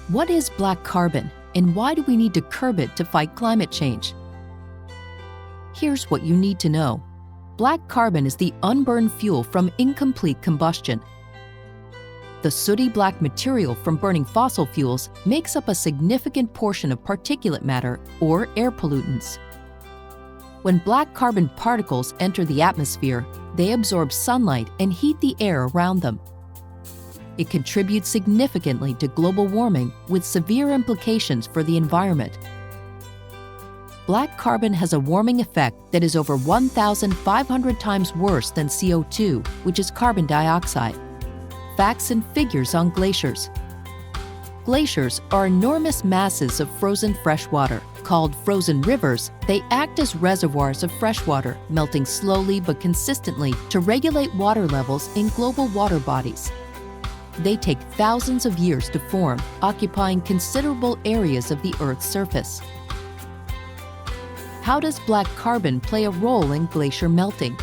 What is black carbon, and why do we need to curb it to fight climate change? Here's what you need to know. Black carbon is the unburned fuel from incomplete combustion. The sooty black material from burning fossil fuels makes up a significant portion of particulate matter or air pollutants. When black carbon particles enter the atmosphere, they absorb sunlight and heat the air around them. It contributes significantly to global warming with severe implications for the environment. Black carbon has a warming effect that is over 1,500 times worse than CO2, which is carbon dioxide. Facts and figures on glaciers. Glaciers are enormous masses of frozen fresh water. Called frozen rivers, they act as reservoirs of fresh water, melting slowly but consistently to regulate water levels in global water bodies. They take thousands of years to form, occupying considerable areas of the Earth's surface. How does black carbon play a role in glacier melting?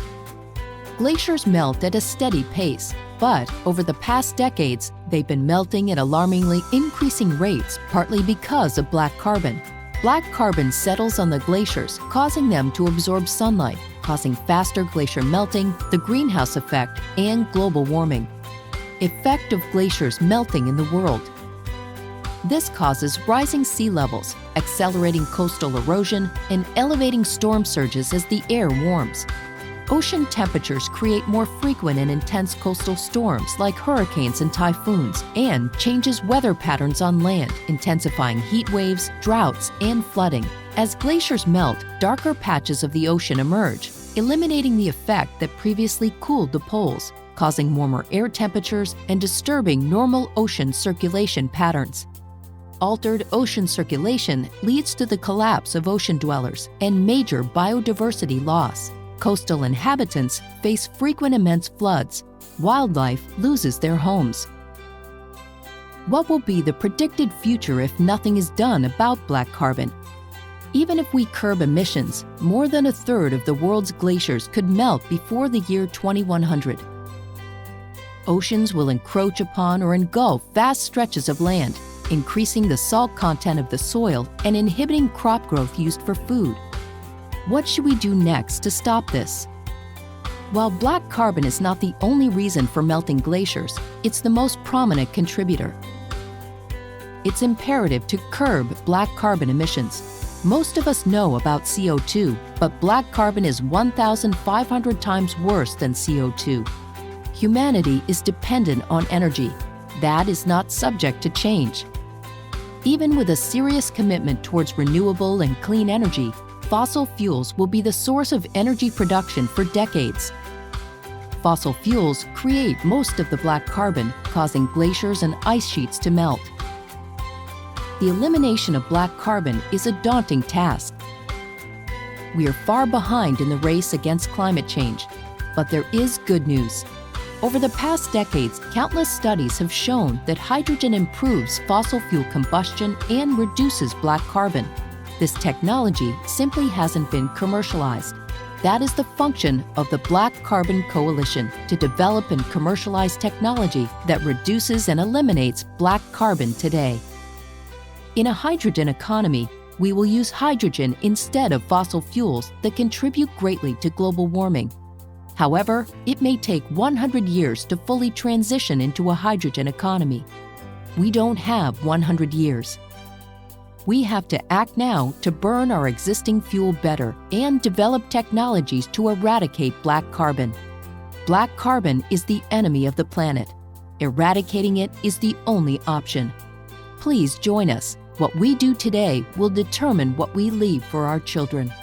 Glaciers melt at a steady pace, but over the past decades, they've been melting at alarmingly increasing rates, partly because of black carbon. Black carbon settles on the glaciers, causing them to absorb sunlight, causing faster glacier melting, the greenhouse effect, and global warming. Effect of glaciers melting in the world. This causes rising sea levels, accelerating coastal erosion, and elevating storm surges as the air warms. Ocean temperatures create more frequent and intense coastal storms like hurricanes and typhoons, and changes weather patterns on land, intensifying heat waves, droughts, and flooding. As glaciers melt, darker patches of the ocean emerge, eliminating the effect that previously cooled the poles, causing warmer air temperatures and disturbing normal ocean circulation patterns. Altered ocean circulation leads to the collapse of ocean dwellers and major biodiversity loss. Coastal inhabitants face frequent immense floods. Wildlife loses their homes. What will be the predicted future if nothing is done about black carbon? Even if we curb emissions, more than a third of the world's glaciers could melt before the year 2100. Oceans will encroach upon or engulf vast stretches of land, increasing the salt content of the soil and inhibiting crop growth used for food. What should we do next to stop this? While black carbon is not the only reason for melting glaciers, it's the most prominent contributor. It's imperative to curb black carbon emissions. Most of us know about CO2, but black carbon is 1,500 times worse than CO2. Humanity is dependent on energy. That is not subject to change. Even with a serious commitment towards renewable and clean energy, fossil fuels will be the source of energy production for decades. Fossil fuels create most of the black carbon, causing glaciers and ice sheets to melt. The elimination of black carbon is a daunting task. We are far behind in the race against climate change, but there is good news. Over the past decades, countless studies have shown that hydrogen improves fossil fuel combustion and reduces black carbon. This technology simply hasn't been commercialized. That is the function of the Black Carbon Coalition, to develop and commercialize technology that reduces and eliminates black carbon today. In a hydrogen economy, we will use hydrogen instead of fossil fuels that contribute greatly to global warming. However, it may take 100 years to fully transition into a hydrogen economy. We don't have 100 years. We have to act now to burn our existing fuel better and develop technologies to eradicate black carbon. Black carbon is the enemy of the planet. Eradicating it is the only option. Please join us. What we do today will determine what we leave for our children.